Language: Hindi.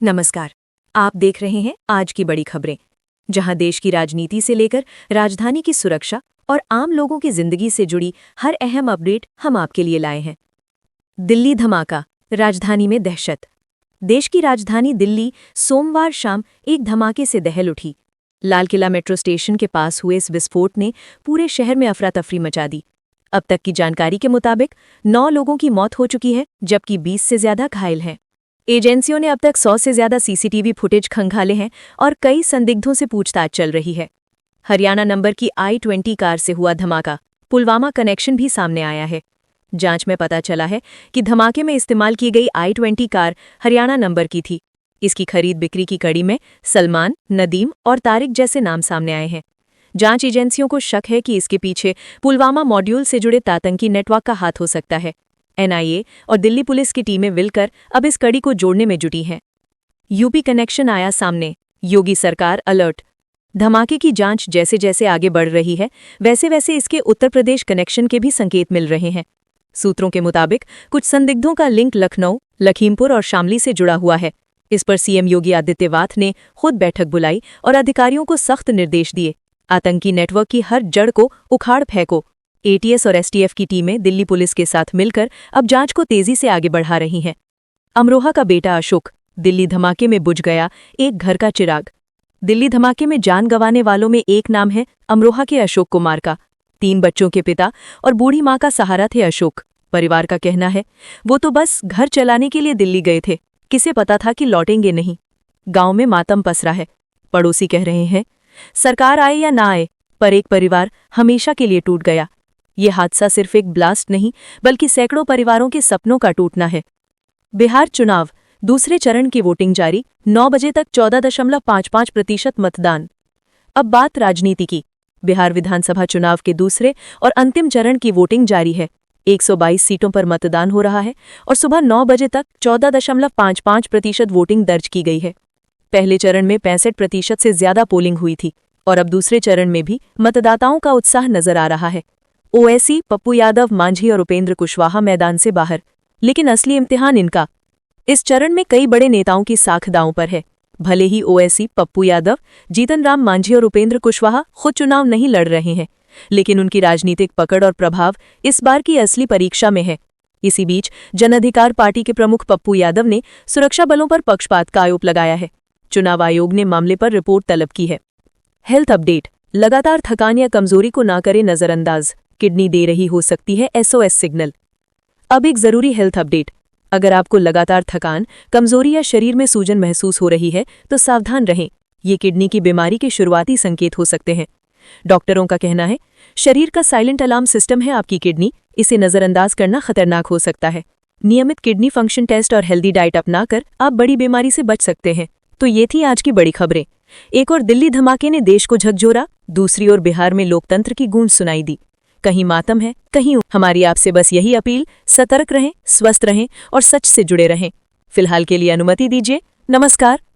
नमस्कार। आप देख रहे हैं आज की बड़ी खबरें, जहां देश की राजनीति से लेकर राजधानी की सुरक्षा और आम लोगों की जिंदगी से जुड़ी हर अहम अपडेट हम आपके लिए लाए हैं। दिल्ली धमाका, राजधानी में दहशत। देश की राजधानी दिल्ली सोमवार शाम एक धमाके से दहल उठी। लाल किला मेट्रो स्टेशन के पास हुए इस विस्फोट ने पूरे शहर में अफरा तफरी मचा दी। अब तक की जानकारी के मुताबिक 9 लोगों की मौत हो चुकी है, जबकि 20 से ज्यादा घायल हैं। एजेंसियों ने अब तक 100 से ज्यादा सीसीटीवी फुटेज खंगाले हैं और कई संदिग्धों से पूछताछ चल रही है। हरियाणा नंबर की i20 कार से हुआ धमाका, पुलवामा कनेक्शन भी सामने आया है। जांच में पता चला है कि धमाके में इस्तेमाल की गई i20 कार हरियाणा नंबर की थी। इसकी खरीद बिक्री की कड़ी में सलमान, नदीम और तारिक जैसे नाम सामने आए हैं। जांच एजेंसियों को शक है कि इसके पीछे पुलवामा मॉड्यूल से जुड़े आतंकी नेटवर्क का हाथ हो सकता है। एनआईए और दिल्ली पुलिस की टीमें मिलकर अब इस कड़ी को जोड़ने में जुटी हैं। यूपी कनेक्शन आया सामने, योगी सरकार अलर्ट। धमाके की जांच जैसे जैसे आगे बढ़ रही है, वैसे वैसे इसके उत्तर प्रदेश कनेक्शन के भी संकेत मिल रहे हैं। सूत्रों के मुताबिक कुछ संदिग्धों का लिंक लखनऊ, लखीमपुर और शामली से जुड़ा हुआ है। इस पर सीएम योगी आदित्यनाथ ने खुद बैठक बुलाई और अधिकारियों को सख्त निर्देश दिए। आतंकी नेटवर्क की हर जड़ को उखाड़ फेंको। एटीएस और एसटीएफ की टीमें दिल्ली पुलिस के साथ मिलकर अब जांच को तेजी से आगे बढ़ा रही हैं। अमरोहा का बेटा अशोक, दिल्ली धमाके में बुझ गया एक घर का चिराग। दिल्ली धमाके में जान गंवाने वालों में एक नाम है अमरोहा के अशोक कुमार का। 3 बच्चों के पिता और बूढ़ी मां का सहारा थे अशोक। परिवार का कहना है वो तो बस घर चलाने के लिए दिल्ली गए थे, किसे पता था कि लौटेंगे नहीं। गांव में मातम पसरा है। पड़ोसी कह रहे हैं सरकार आए या ना आए, पर एक परिवार हमेशा के लिए टूट गया। ये हादसा सिर्फ एक ब्लास्ट नहीं, बल्कि सैकड़ों परिवारों के सपनों का टूटना है। बिहार चुनाव, दूसरे चरण की वोटिंग जारी। 9 बजे तक 14.55% मतदान। अब बात राजनीति की। बिहार विधानसभा चुनाव के दूसरे और अंतिम चरण की वोटिंग जारी है। 122 सीटों पर मतदान हो रहा है और सुबह 9 बजे तक 14.55% वोटिंग दर्ज की गई है। पहले चरण में 65% से ज्यादा पोलिंग हुई थी और अब दूसरे चरण में भी मतदाताओं का उत्साह नजर आ रहा है। ओवैसी, पप्पू यादव, मांझी और उपेंद्र कुशवाहा मैदान से बाहर, लेकिन असली इम्तिहान इनका। इस चरण में कई बड़े नेताओं की साख दांव पर है। भले ही ओवैसी, पप्पू यादव, जीतन राम मांझी और उपेंद्र कुशवाहा खुद चुनाव नहीं लड़ रहे हैं, लेकिन उनकी राजनीतिक पकड़ और प्रभाव इस बार की असली परीक्षा में है। इसी बीच जन अधिकार पार्टी के प्रमुख पप्पू यादव ने सुरक्षा बलों पर पक्षपात का आरोप लगाया है। चुनाव आयोग ने मामले पर रिपोर्ट तलब की है। हेल्थ अपडेट, लगातार थकान या कमजोरी को ना करें नजरअंदाज, किडनी दे रही हो सकती है एसओएस सिग्नल। अब एक जरूरी हेल्थ अपडेट, अगर आपको लगातार थकान, कमजोरी या शरीर में सूजन महसूस हो रही है तो सावधान रहें। ये किडनी की बीमारी के शुरुआती संकेत हो सकते हैं। डॉक्टरों का कहना है शरीर का साइलेंट अलार्म सिस्टम है आपकी किडनी, इसे नजरअंदाज करना खतरनाक हो सकता है। नियमित किडनी फंक्शन टेस्ट और हेल्दी डाइट अपनाकर आप बड़ी बीमारी से बच सकते हैं। तो ये थी आज की बड़ी खबरें। एक और दिल्ली धमाके ने देश को झकझोरा, दूसरी ओर बिहार में लोकतंत्र की गूंज सुनाई दी। कहीं मातम है, कहीं हमारी आपसे बस यही अपील, सतर्क रहें, स्वस्थ रहें और सच से जुड़े रहें। फिलहाल के लिए अनुमति दीजिए। नमस्कार।